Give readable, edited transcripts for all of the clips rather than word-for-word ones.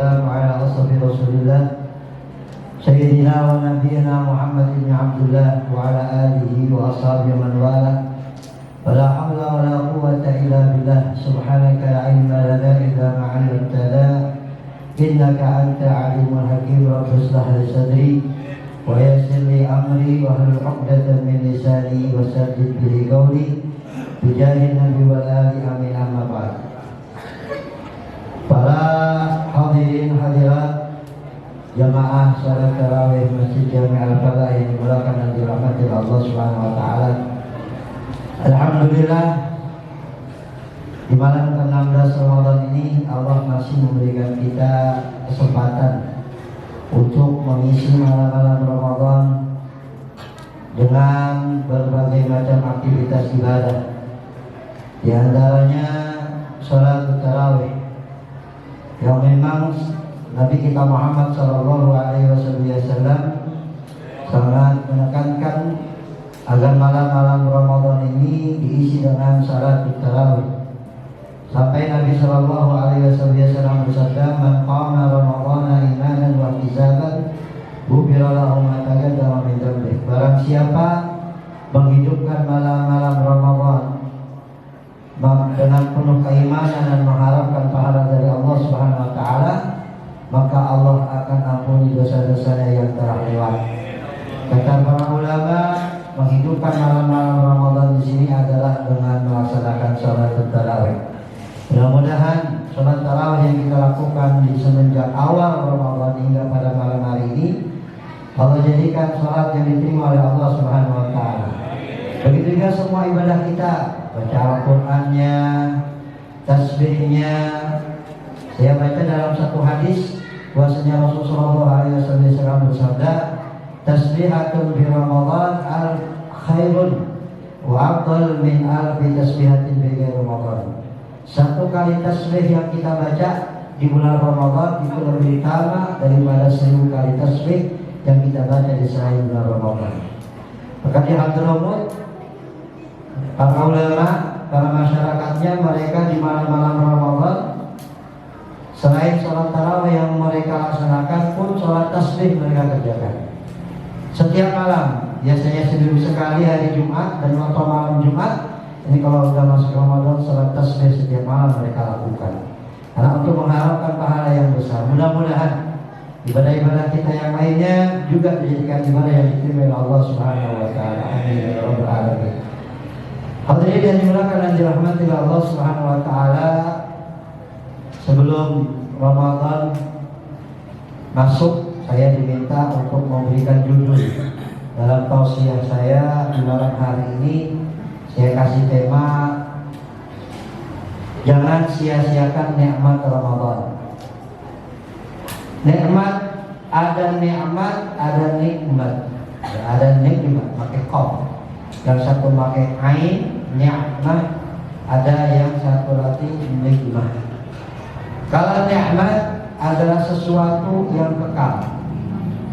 والسلام على أشرف رسول الله سيدنا ونبينا محمد بن عبد الله وعلى آله وأصحابه من والاه ولا حول ولا قوة إلا بالله سبحانك لا علم لنا إلا ما علمتنا إنك أنت عليم حكيم رب اشرح لي صدري ويسر لي أمري واحلل عقدة من لساني وسدد به قولي بجاه النبي والآل آمين أما بعد. Para hadirin hadirat jamaah salat tarawih Masjid Jami' Al-Falah yang dimuliakan dan dirahmati Allah Subhanahu wa taala. Alhamdulillah, di malam ke-16 Ramadan ini Allah masih memberikan kita kesempatan untuk mengisi malam-malam Ramadan dengan berbagai macam aktivitas ibadah. Di antaranya salat tarawih yang memang Nabi kita Muhammad SAW sangat menekankan agar malam-malam Ramadan ini diisi dengan salat tarawih. Sampai Nabi SAW bersabda, "Man qama Ramadhana imanan wa ihtisaban, ghufira lahu ma taqaddama min dhanbihi." Barang siapa menghidupkan malam-malam Ramadan dengan penuh keimanan dan mengharapkan pahala dari Allah Subhanahu wa taala, maka Allah akan ampuni dosa-dosanya yang telah lewat. Kata para ulama, menghidupkan malam-malam Ramadan di sini adalah dengan melaksanakan salat tarawih. Mudah-mudahan salat tarawih yang kita lakukan di semenjak awal Ramadan hingga pada malam hari ini Allah jadikan salat yang diterima oleh Allah Subhanahu wa taala. Begitu juga semua ibadah kita, baca Al-Qur'annya, tasbihnya. Saya baca dalam satu hadis bahwasanya Rasulullah SAW bersabda, "Tasbihatun fi Ramadan al-khairun wa afdal min alfi tasbihatin fi ghairi Ramadan." Satu kali tasbih yang kita baca di bulan Ramadan itu lebih utama daripada 1000 kali tasbih yang kita baca di selain bulan Ramadan. Maka di Hadramut, para ulama, para masyarakatnya, mereka di malam-malam Ramadan selain sholat tarawih yang mereka laksanakan pun sholat tasbih mereka kerjakan. Setiap malam, biasanya seminggu sekali hari Jumat dan waktu malam Jumat. Ini kalau sudah masuk Ramadan, sholat tasbih setiap malam mereka lakukan. Karena untuk mengharapkan pahala yang besar. Mudah-mudahan ibadah-ibadah kita yang lainnya juga dijadikan ibadah yang diterima oleh Allah Subhanahu wa taala. Amin ya rabbal alamin. Hadirin yang dimuliakan dan dirahmati oleh Allah Subhanahu wa taala, sebelum Ramadan masuk, saya diminta untuk memberikan judul dalam tausiah saya di malam hari ini. Saya kasih tema, jangan sia-siakan nikmat Ramadan. Nikmat, ada nikmat, ada nikmat. Ada nikmat pakai qaf. Yang satu pakai ain, nikmat. Ada yang satu lagi nikmat. Kalau nikmat adalah sesuatu yang kekal,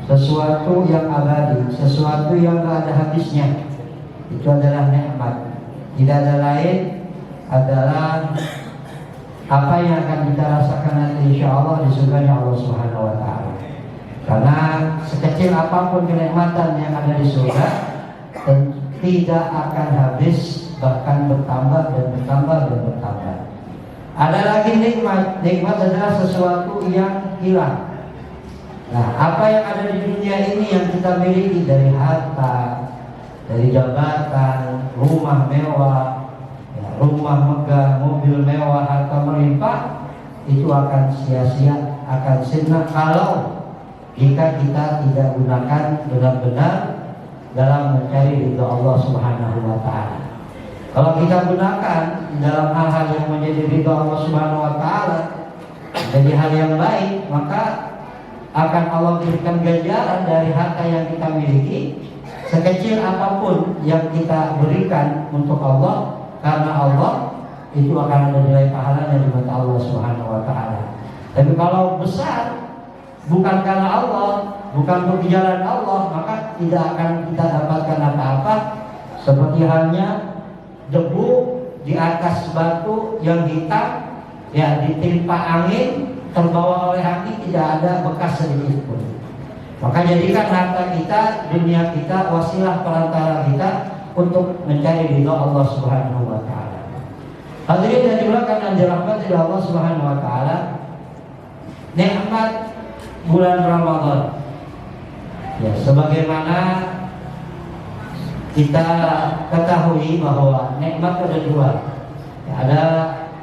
sesuatu yang abadi, sesuatu yang tidak ada habisnya. Itu adalah nikmat. Tidak ada lain, adalah apa yang akan kita rasakan nanti insya Allah di surga Allah Subhanahu wa taala. Karena sekecil apapun kenikmatan yang ada di surga tidak akan habis, bahkan bertambah dan bertambah dan bertambah. Ada lagi nikmat. Nikmat adalah sesuatu yang hilang. Nah, apa yang ada di dunia ini yang kita miliki, dari harta, dari jabatan, rumah mewah, ya, rumah megah, mobil mewah, harta melimpah, itu akan sia-sia, akan sirna kalau jika kita tidak gunakan benar-benar dalam mencari ridha Allah Subhanahu wa taala. Kalau kita gunakan dalam hal-hal yang menjadi ridha Allah Subhanahu wa taala, jadi hal yang baik, maka akan Allah berikan ganjaran dari harta yang kita miliki. Sekecil apapun yang kita berikan untuk Allah, karena Allah, itu akan ada nilai pahalanya di mata Allah Subhanahu wa taala. Tapi kalau besar bukan karena Allah, bukan untuk jalan Allah, maka tidak akan kita dapatkan apa-apa. Seperti halnya debu di atas batu yang hitam, ya ditimpa angin, terbawa oleh angin, tidak ada bekas sedikit pun. Maka jadikan harta kita, dunia kita, wasilah perantara kita untuk mencari ridha Allah Subhanahu wa taala. Hadirin yang dimuliakan dan dirahmati oleh Allah Subhanahu wa taala, nikmat bulan Ramadan. Ya, sebagaimana kita ketahui bahwa nikmat ada dua. Ya, ada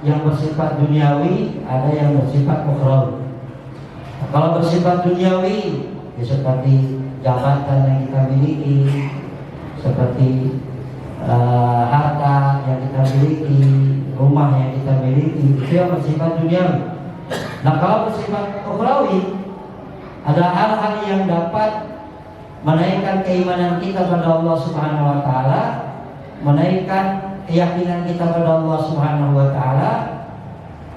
yang bersifat duniawi, ada yang bersifat ukhrawi. Nah, kalau bersifat duniawi, ya seperti jabatan yang kita miliki, seperti harta yang kita miliki, rumah yang kita miliki, itu yang bersifat duniawi. Nah, kalau bersifat ukhrawi, ada hal-hal yang dapat menaikkan keimanan kita pada Allah Subhanahu wa taala, menaikkan keyakinan kita pada Allah Subhanahu wa taala,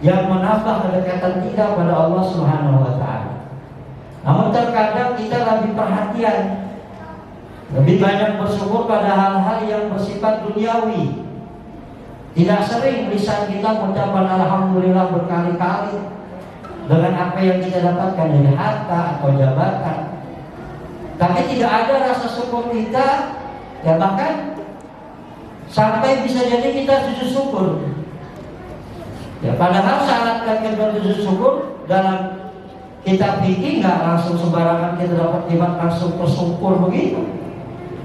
yang menambah kedekatan kita pada Allah Subhanahu wa taala. Namun terkadang kita lebih perhatian, lebih banyak bersyukur pada hal-hal yang bersifat duniawi. Tidak sering lisan kita mengucapkan alhamdulillah berkali-kali dengan apa yang kita dapatkan dari harta atau jabatan. Tapi tidak ada rasa syukur kita, ya bahkan sampai bisa jadi kita sujud syukur. Ya, padahal syarat kita bersujud syukur dalam kitab fikih nggak langsung sembarangan kita dapat nikmat langsung bersyukur begitu.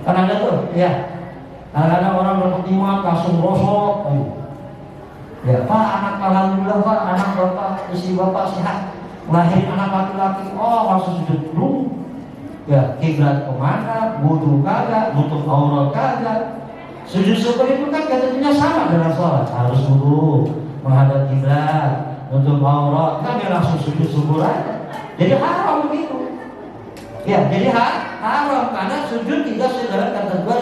Kan ada tuh, ya. Kadang-kadang orang dapat nikmat langsung rosok. Ya, Pak, anak alhamdulillah Pak, anak bapak, istri bapak sehat, lahirin anak laki-laki, oh langsung sujud dulu. Ya, kiblat kemana, wudu kagak, nutup aurat kagak. Sujud syukur itu kan katanya sama dengan sholat, harus wudu, menghadap kiblat, nutup aurat, kan dia langsung sujud syukur aja. Jadi haram begitu. Ya, jadi haram karena sujud tidak sesuai ketentuan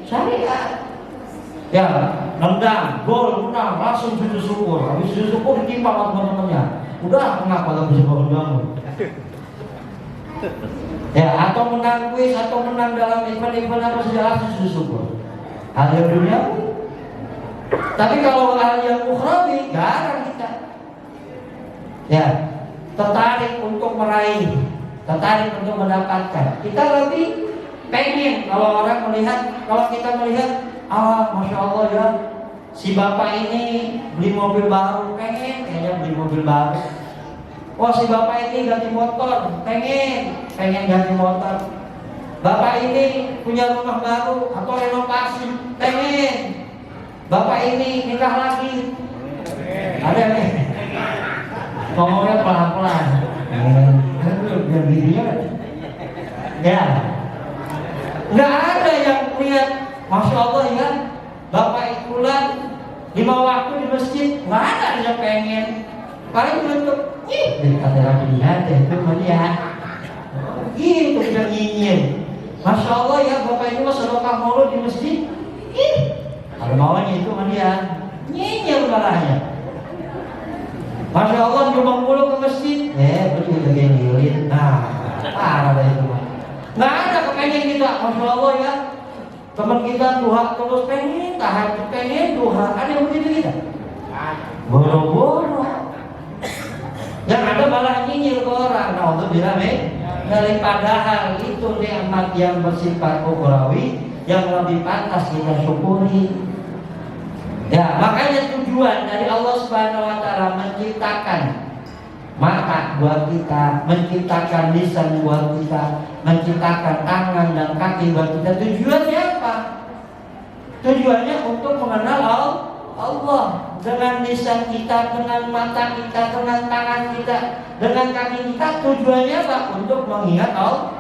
syariat. Ya, nendang, gol, menang, langsung sujud syukur. Habis sujud syukur ditimpa sama teman-temannya. Udah, kenapa gak bisa bangun-bangun? Ya, atau menang kuis, atau menang dalam event-event apa saja langsung sujud syukur. Hal yang duniawi. Tapi kalau hal yang ukhrawi, jarang kita. Ya, tertarik untuk meraih, tertarik untuk mendapatkan. Kita lebih pengen kalau orang melihat, kalau kita melihat, masya Allah ya, si bapak ini beli mobil baru, pengen kayaknya beli mobil baru. Wah, si bapak ini ganti motor, pengen ganti motor. Bapak ini punya rumah baru atau renovasi, pengen. Bapak ini nikah lagi, ada nih. Ngomongnya pelan-pelan. Biar videonya. Ya, nggak ada yang lihat, masya Allah ya, bapak ikulan 5 waktu di masjid, nggak ada yang pengen. Paling untuk kata lagi lihat itu melihat, gitu kita nyinyir. Masya Allah ya, bapak itu sedekah maulud di masjid, kalau maunya itu melihat, nyinyir malahnya. Masya Allah nyumbang mulu ke masjid, betul begini, nah parah dah itu. Nggak ada kepengen kita, masya Allah ya. Teman kita duha terus pengen, tahajud pengen, duha, ada yang begitu kita. Boro-boro. Yang ada malah nyinyir ke orang. Nah, untuk bilang daripada hal itu nikmat yang bersifat ukhrawi yang lebih pantas kita syukuri. Ya, makanya tujuan dari Allah Subhanahu wa taala menciptakan mata buat kita, menciptakan lisan buat kita, menciptakan tangan dan kaki buat kita. Tujuannya apa? Tujuannya untuk mengenal Allah. Dengan lisan kita, dengan mata kita, dengan tangan kita, dengan kaki kita. Tujuannya apa? Untuk mengingat Allah.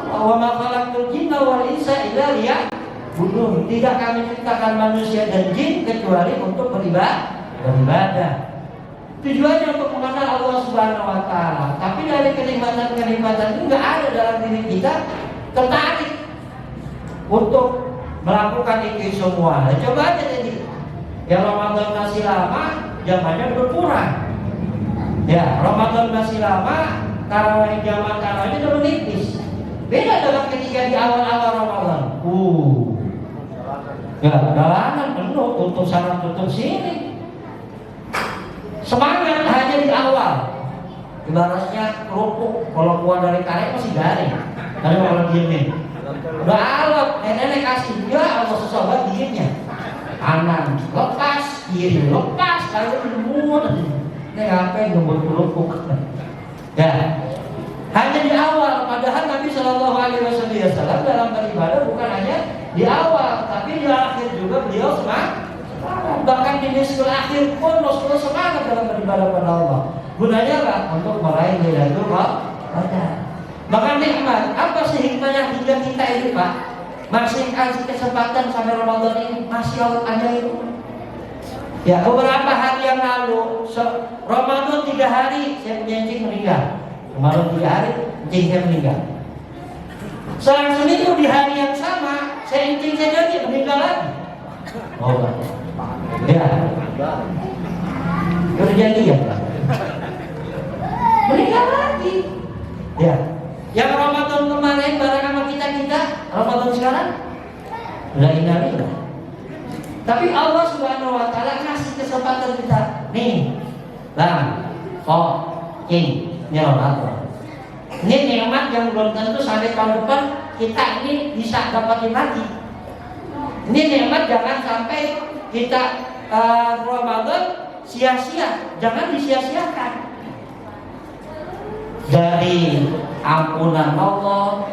Wa ma khalaqtul jinna wal insa illa liya'budun. Tidak kami ciptakan manusia dan jin kecuali untuk beribadah. Tujuannya untuk mengenal Allah Subhanahu wa taala. Tapi dari kenikmatan-kenikmatan itu enggak ada dalam diri kita tertarik untuk melakukan itu semua. Nah, coba aja jadi. Ya, Ramadan masih lama, zamannya berkurang. Ya, Ramadan masih lama, tarawih zaman tarawihnya udah menipis. Beda dengan ketika di awal-awal Ramadan. Ya, jalanan penuh, tutup sana tutup sini. Semangat hanya di awal. Ibaratnya kerupuk kalau keluar dari karet masih garing. Tapi kalau diemin, udah alot, nenek kasih, ya Allah susah banget diemnya. Kanan lepas, kiri lepas, kalau lembut. Ini ngapain ngebut kerupuk? Ya, hanya di awal. Padahal Nabi Shallallahu Alaihi Wasallam dalam beribadah bukan hanya di awal, tapi di akhir juga beliau semangat. Bahkan di nisful akhir pun Rasulullah semangat dalam beribadah pada Allah. Gunanya apa? Untuk meraih Lailatul Qadar. Maka nikmat, apa sih hikmahnya hingga kita ini Pak masih kasih kesempatan sampai Ramadan ini? Masih Allah ada itu. Ya, beberapa hari yang lalu Ramadan 3 hari saya punya encing meninggal. Ramadan 3 hari encing saya meninggal. Selang seminggu di hari yang sama saya encing saya lagi meninggal lagi. Oh Pak. Ya. Udah janji ya Pak. Meninggal lagi. Ya. Yang Ramadan kemarin bareng sama kita, Ramadan sekarang la ilaha illallah. Tapi Allah Subhanahu wa taala ngasih kesempatan kita. Nih. Ini Ramadan. Ini nikmat yang belum tentu sampai tahun depan kita ini bisa dapatin lagi. Ini nikmat jangan sampai kita Ramadan sia-sia, jangan disia-siakan. Dari ampunan Allah,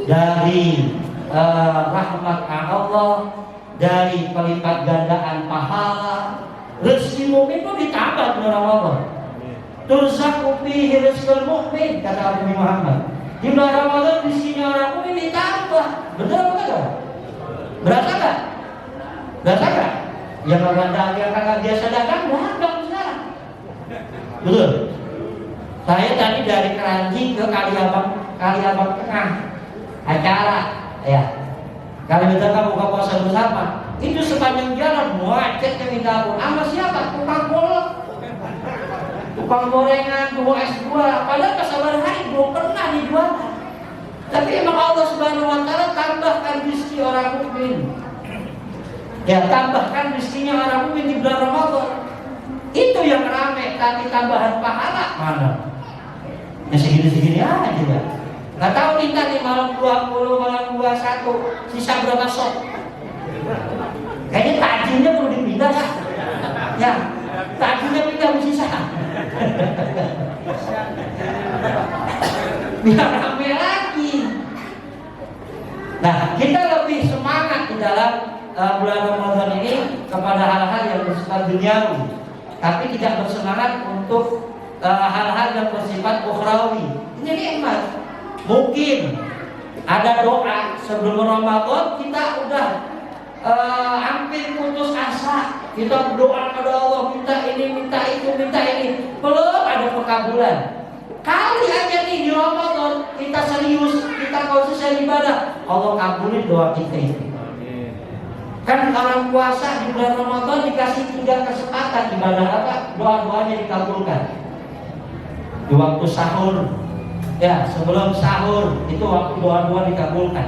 dari rahmat Allah, dari pelipat gandaan pahala, rezeki mukmin itu ditambah di Ramadan. Turzaqu fihi rizqul mu'min, kata Nabi Muhammad. Di bulan Ramadan rezekinya orang mukmin ditambah. Betul apa enggak? Berasa enggak? Berasa enggak? Yang kagak biasa dagang sekarang. Betul. Saya tadi dari Keranji ke Kaliabang Tengah acara, ya. Kalau kita buka puasa bersama, itu sepanjang jalan macetnya minta ampun. Sama siapa? Tukang kolak, tukang gorengan, tukang es buah. Padahal kesabaran hari belum pernah dijual. Tapi emang Allah Subhanahu Wa Taala tambahkan rezeki orang mukmin. Ya, tambahkan rezekinya orang mukmin di bulan Ramadan. Itu yang rame, tapi tambahan pahala mana? Ya segini-segini aja ya. Nggak tahu nih tadi malam 20, malam 21 sisa berapa sok? Kayaknya tajilnya perlu dipindah ya. Ya, tajilnya pindah sisa. Biar rame lagi. Nah, kita lebih semangat di dalam bulan Ramadan ini kepada hal-hal yang bersifat duniawi, tapi tidak bersemangat untuk hal-hal yang bersifat ukhrawi. Ini nikmat. Mungkin ada doa sebelum Ramadan kita udah hampir putus asa. Kita berdoa kepada Allah, minta ini, minta itu, minta ini. Belum ada pekabulan. Kali aja nih di Ramadan kita serius, kita konsisten ibadah, Allah kabulin doa kita ini. Kan orang puasa di bulan Ramadan dikasih 3 kesempatan ibadah apa? Doa-doanya dikabulkan. Di waktu sahur, ya sebelum sahur itu waktu doa-doa dikabulkan.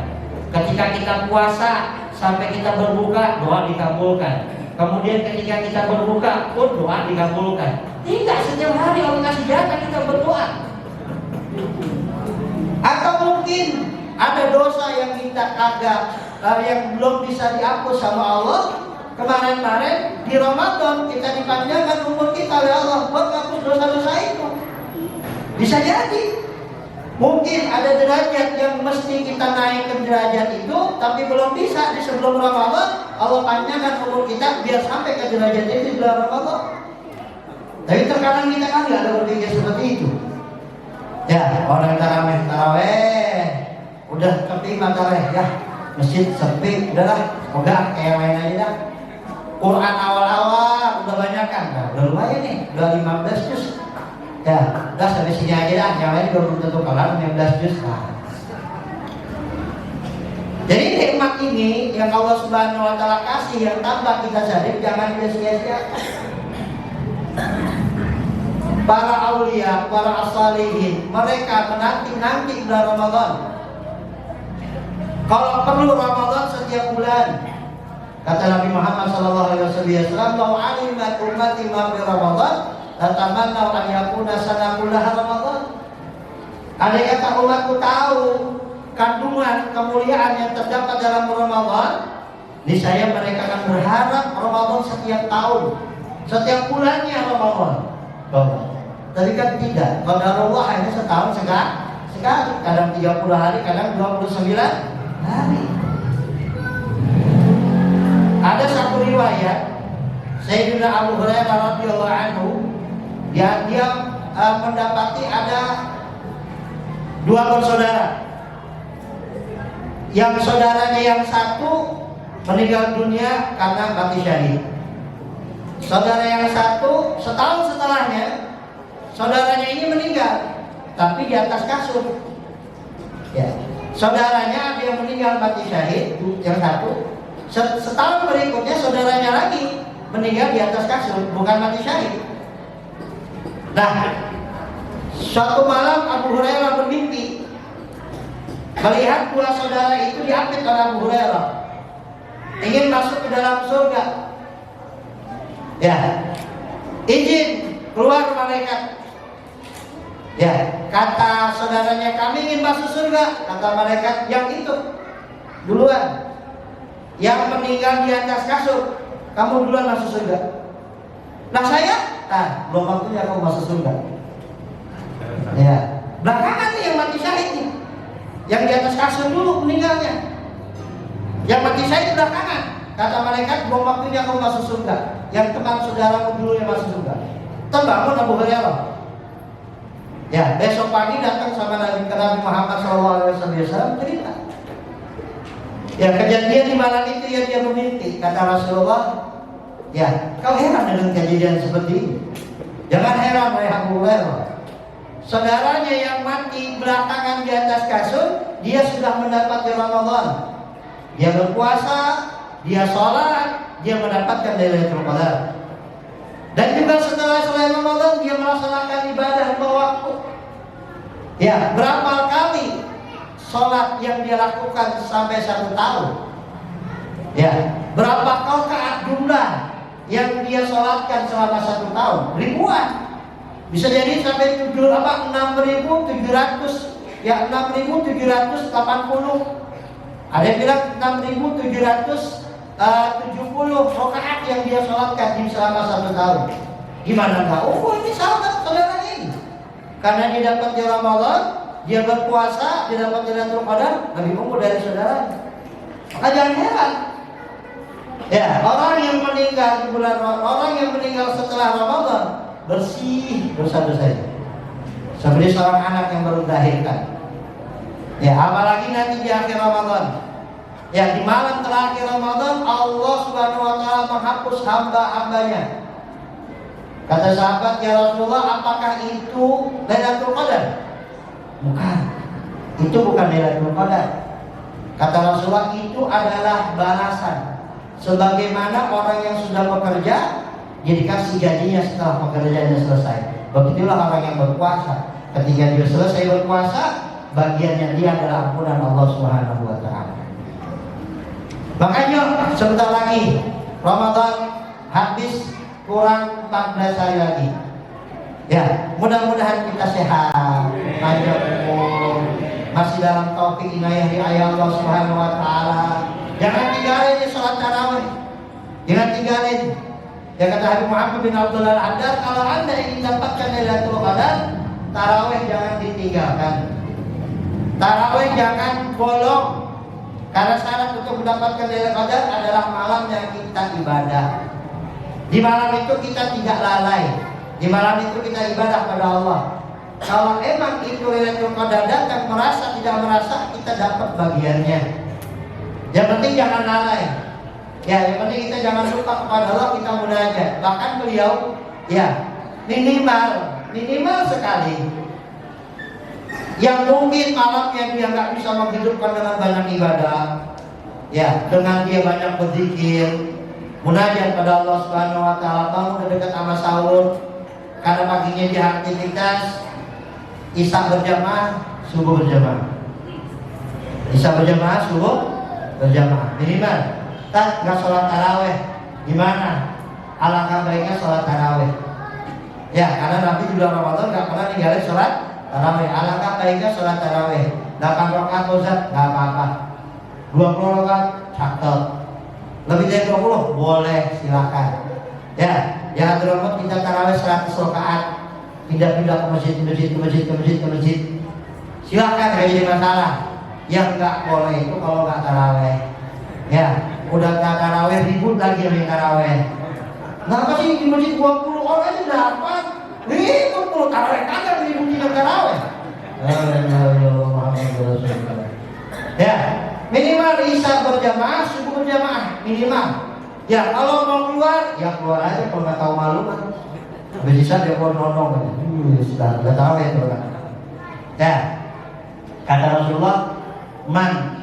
Ketika kita puasa sampai kita berbuka, doa dikabulkan. Kemudian ketika kita berbuka pun doa dikabulkan. Tidak setiap hari Allah kasih jatah kita berdoa. Atau mungkin ada dosa yang kita kagak yang belum bisa dihapus sama Allah. Kemarin-kemarin di Ramadan kita dipanjangkan umur kita oleh Allah buat hapus dosa-dosa itu. Bisa jadi. Mungkin ada derajat yang mesti kita naik ke derajat itu, tapi belum bisa di sebelum Ramadan. Allah panjangkan umur kita biar sampai ke derajat itu di bulan Ramadan. Tapi terkadang kita kan nggak ada berpikir seperti itu. Ya, orang taraweh, udah keterima taraweh, ya masjid sepi, udahlah, udah kayak main aja dah. Quran awal-awal udah banyak kan, nah, udah lumayan nih, udah 15 juz. Ya, udah sampai sini aja dah, yang lain juga belum tentu kelar 15 juz. Nah. Jadi nikmat ini yang Allah Subhanahu Wa Taala kasih yang tambah kita sadar, jangan sia-siakan. Para aulia, para as-salihin, mereka menanti bulan Ramadan. Kalau perlu Ramadan setiap bulan. Kata Nabi Muhammad SAW, "Lau alimat ummati ma fi Ramadan, latamannau an yakuna sanakullaha Ramadan. Andai kata umatku tahu kandungan kemuliaan yang terdapat dalam Ramadan, niscaya mereka akan berharap Ramadan setiap tahun, setiap bulannya Ramadan. Tapi kan tidak. Qadarullah hanya setahun sekali, kadang 30 hari, kadang 29 hari. Ada satu riwayat Sayyidina Abu Hurairah radhiyallahu anhu, dia mendapati ada dua bersaudara. Yang saudaranya yang satu meninggal dunia karena mati syahid. Saudara yang satu setahun setelahnya saudaranya ini meninggal, tapi di atas kasur. Ya, saudaranya ada yang meninggal mati syahid, yang satu. Setahun berikutnya saudaranya lagi meninggal di atas kasur, bukan mati syahid. Nah, suatu malam Abu Hurairah bermimpi melihat dua saudara itu diapit oleh Abu Hurairah, ingin masuk ke dalam surga. Ya, izin keluar malaikat. Ya, kata saudaranya, kami ingin masuk surga. Kata malaikat, yang itu duluan, yang meninggal di atas kasur, kamu duluan masuk surga. Nah saya, belum waktunya kamu masuk surga. Ya, belakangan nih yang mati syahid nih, yang di atas kasur dulu meninggalnya, yang mati syahid belakangan. Kata malaikat, belum waktunya kamu masuk surga. Yang teman saudaramu dulu yang masuk surga. Terbangun Abu Hurairah. Ya, besok pagi datang sama Nabi Muhammad SAW cerita. Ya, kejadian di malam itu yang dia bermimpi. Kata Rasulullah, ya, kau heran dengan kejadian seperti ini? Jangan heran wahai Abu Hurairah. Saudaranya yang mati belakangan di atas kasur, dia sudah mendapat Ramadan. Dia berpuasa, dia sholat, dia mendapatkan Lailatul Qadar. Dan juga setelah selesai Ramadan dia melaksanakan ibadah lima waktu. Ya, berapa kali sholat yang dia lakukan sampai 1 tahun? Ya, berapa rakaat jumlah yang dia sholatkan selama 1 tahun? Ribuan. Bisa jadi sampai 6.700, ya 6.780. Ada yang bilang 6.770 rakaat yang dia sholatkan selama 1 tahun. Gimana enggak? Oh, ini sahabat saudara ini. Karena dia dapat di Ramadan, dia berpuasa, dia dapat Lailatul Qadar, lebih unggul dari saudara. Maka jangan heran. Ya, orang yang meninggal di bulan Ramadan, orang yang meninggal setelah Ramadan bersih dosa-dosanya, seperti seorang anak yang baru dilahirkan. Ya, apalagi nanti di akhir Ramadan. Ya, di malam terakhir Ramadan Allah Subhanahu wa taala menghapus hamba-hambanya. Kata sahabat, ya Rasulullah, apakah itu Lailatul Qadar? Bukan. Itu bukan Lailatul Qadar. Kata Rasulullah, itu adalah balasan. Sebagaimana orang yang sudah bekerja dia dikasih gajinya setelah pekerjaannya selesai. Begitulah orang yang berpuasa. Ketika dia selesai berpuasa, bagiannya dia adalah ampunan Allah Subhanahu wa taala. Makanya sebentar lagi Ramadan habis, kurang 14 hari lagi. Ya, mudah-mudahan kita sehat, panjang umur, masih dalam taufik inayah Allah Subhanahu wa taala. Jangan tinggalin sholat tarawih. Jangan tinggalin. Ya, kata Habib Muhammad bin Abdullah Al-Haddad, kalau Anda ingin dapatkan Lailatul Qadar, tarawih jangan ditinggalkan. Tarawih jangan bolong. Karena syarat untuk mendapatkan Lailatul Qadar adalah malam yang kita ibadah. Di malam itu kita tidak lalai. Di malam itu kita ibadah pada Allah. Kalau emang itu Lailatul Qadar datang, merasa tidak merasa, kita dapat bagiannya. Yang penting jangan lalai. Ya, yang penting kita jangan lupa kepada Allah, kita munajat. Bahkan beliau, ya minimal sekali. Yang mungkin malamnya dia nggak bisa menghidupkan dengan banyak ibadah, ya, dengan dia banyak berzikir, munajat pada Allah Subhanahu wa taala, bangun dekat sama sahur. Karena paginya dia aktivitas, isya berjamaah, subuh berjamaah. Isya berjamaah, subuh berjamaah. Minimal. Nggak sholat taraweh, gimana? Alangkah baiknya sholat taraweh. Ya, karena Nabi di bulan Ramadan nggak pernah ninggalin sholat tarawih. Alangkah baiknya sholat tarawih 8 rakaat Ustaz, nggak apa-apa. 20 rakaat cakep. Lebih dari 20 boleh, silakan. Ya, jangan terlalu kita tarawih 100 rakaat, pindah-pindah ke masjid. Silakan, nggak jadi masalah. Yang nggak boleh itu kalau nggak tarawih. Ya, udah nggak tarawih ribut lagi yang tarawih. Kenapa sih di masjid 20 orang aja dapat? Ribut tuh tarawih kagak ribut tidak tarawih. Ya, minimal isya berjamaah, subuh berjamaah minimal. Ya, kalau mau keluar, ya keluar aja kalau nggak tahu malu kan. Bisa dia keluar nonong kan. Sudah tarawih itu kan. Ya, kata Rasulullah, man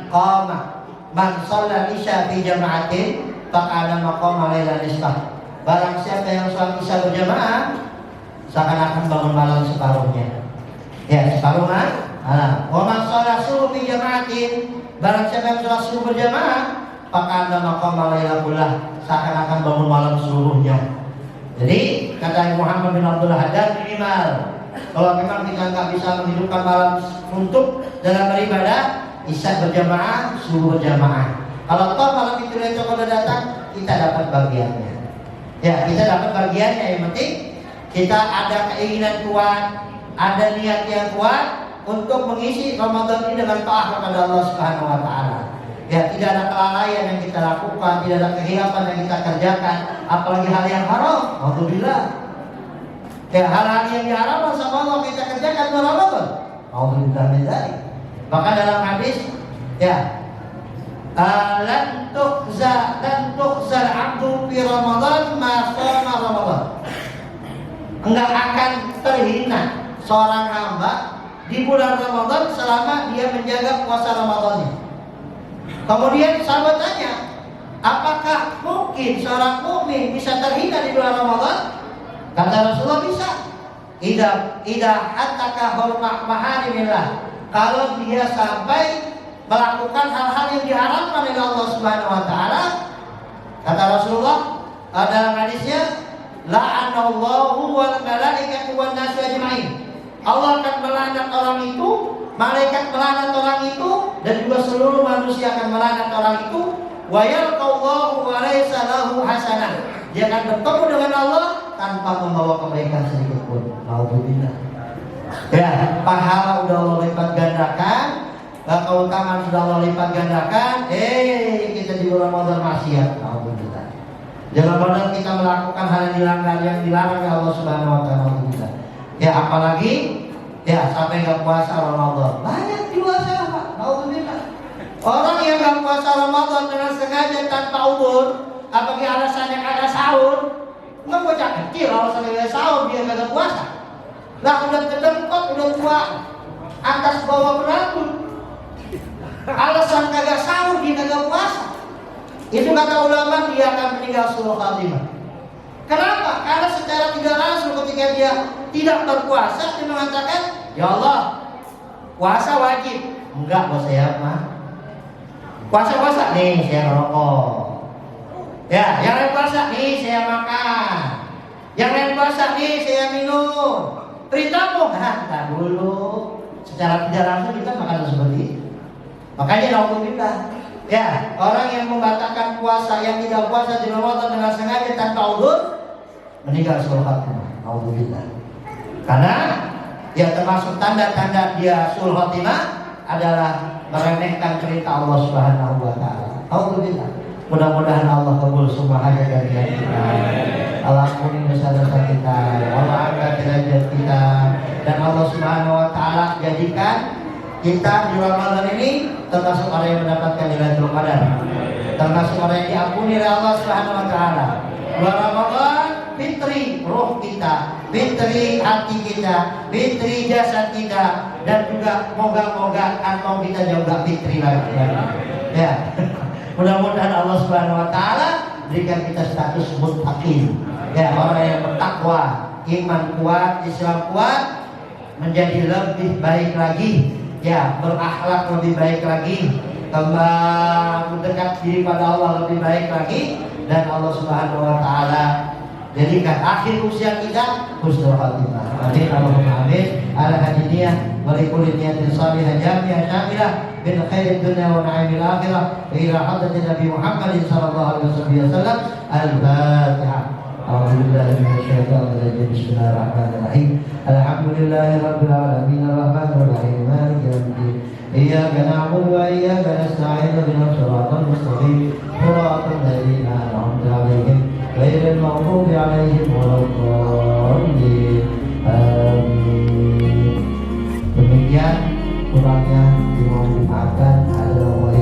shalla isya fi jama'atin faqala maqama lailal nisfah. Barang siapa yang sholat isya berjamaah, seakan-akan bangun malam separuhnya. Ya, separuh malam. Wa man sholat subuh fi jama'atin, barang siapa yang sholat subuh berjamaah, faqala maqama lailal kullah, seakan-akan bangun malam seluruhnya. Jadi kata Muhammad bin Abdul Haddad, minimal kalau memang kita nggak bisa menghidupkan malam untuk dalam beribadah, isya berjamaah, subuh berjamaah. Kalau toh malam itu besok udah datang, kita dapat bagiannya. Ya, kita dapat bagiannya. Yang penting kita ada keinginan kuat, ada niat yang kuat untuk mengisi Ramadan ini dengan taat kepada Allah Subhanahu wa taala. Ya, tidak ada kelalaian yang kita lakukan, tidak ada kehilapan yang kita kerjakan, apalagi hal yang haram. Alhamdulillah. Ya, hal-hal yang diharamkan sama Allah kita kerjakan dalam Ramadan. Alhamdulillah min dzalik. Maka dalam hadis, ya, lan tukhzal abdu fi Ramadan ma shoma Ramadan. Enggak akan terhina seorang hamba di bulan Ramadan selama dia menjaga puasa Ramadannya. Kemudian sahabat tanya, apakah mungkin seorang mukmin bisa terhina di bulan Ramadan? Kata Rasulullah, bisa. Ida hattaka hurma maharimillah. Kalau dia sampai melakukan hal-hal yang diharamkan oleh Allah Subhanahu wa taala, kata Rasulullah dalam hadisnya, la'anallahu wal malaikatu wan nasu ajma'in. Allah akan melaknat orang itu, malaikat melaknat orang itu, dan juga seluruh manusia akan melaknat orang itu. Wa yalqallahu wa laysa lahu hasanah. Dia akan bertemu dengan Allah tanpa membawa kebaikan sedikit pun. Alhamdulillah. Ya, pahala udah Allah lipat gandakan, keutamaan sudah Allah lipat gandakan. Kita di bulan Ramadan maksiat. Alhamdulillah. Di Ramadan kita melakukan hal yang dilarang oleh Allah Subhanahu wa taala. Alhamdulillah. Ya, apalagi ya sampai nggak puasa Ramadan. Banyak di luar Pak. Alhamdulillah. Orang yang nggak puasa Ramadan dengan sengaja tanpa udzur, apalagi alasannya ada sahur, nggak bocah kecil alasannya sahur dia nggak puasa. Lah udah cedengkot, udah tua, atas bawah berambut, alasan kagak sahur dia kagak puasa. Itu kata ulama dia akan meninggal suul khatimah. Kenapa? Karena secara tidak langsung ketika dia tidak berpuasa, dia mengatakan, ya Allah, puasa wajib. Enggak, bos saya mah. Puasa nih saya ngerokok. Ya, yang lain puasa nih saya makan. Yang lain puasa nih saya minum. Perintahmu, tak dulu. Secara tidak langsung kita makan seperti itu. Makanya alhamdulillah. Ya, orang yang membatalkan puasa, yang tidak puasa di Ramadan dengan sengaja tanpa udzur, meninggal suul khatimah. Alhamdulillah. Karena ya termasuk tanda-tanda dia suul khatimah adalah meremehkan perintah Allah Subhanahu wa taala. Alhamdulillah. Mudah-mudahan Allah kabul semua hajat dari kita. Allah ampuni dosa-dosa kita. Allah angkat derajat kita, dan Allah Subhanahu wa taala jadikan kita di Ramadan ini termasuk orang yang mendapatkan Lailatul Qadar, termasuk orang yang diampuni oleh Allah Subhanahu wa taala. Bulan Ramadan fitri roh kita, fitri hati kita, fitri jasad kita, dan juga moga-moga kantong kita juga fitri lagi. Ya. Mudah-mudahan Allah Subhanahu wa taala berikan kita status muttaqin. Ya, orang yang bertakwa, iman kuat, Islam kuat, menjadi lebih baik lagi. Ya, berakhlak lebih baik lagi, mendekat diri pada Allah lebih baik lagi, dan Allah Subhanahu wa taala jadikan akhir usia kita husnul khatimah. Amin Allahumma amin. Ala hadiniyah wa li kulli niyatin salihah jami'ah syamilah min khairid dunya wa na'imil akhirah ila hadratin Nabi Muhammad sallallahu alaihi wasallam. Al-Fatihah. A'udzubillahi minasyaitonir rajim. Bismillahirrahmanirrahim. Alhamdulillahirabbil alamin arrahmanir rahim maliki yaumiddin. Iyyaka na'budu wa iyyaka nasta'in ihdinas siratal mustaqim siratal ladzina an'amta 'alaihim ghairil maghdubi 'alaihim waladdallin. Amin. Demikian kurangnya dimohon dimaafkan. Assalamualaikum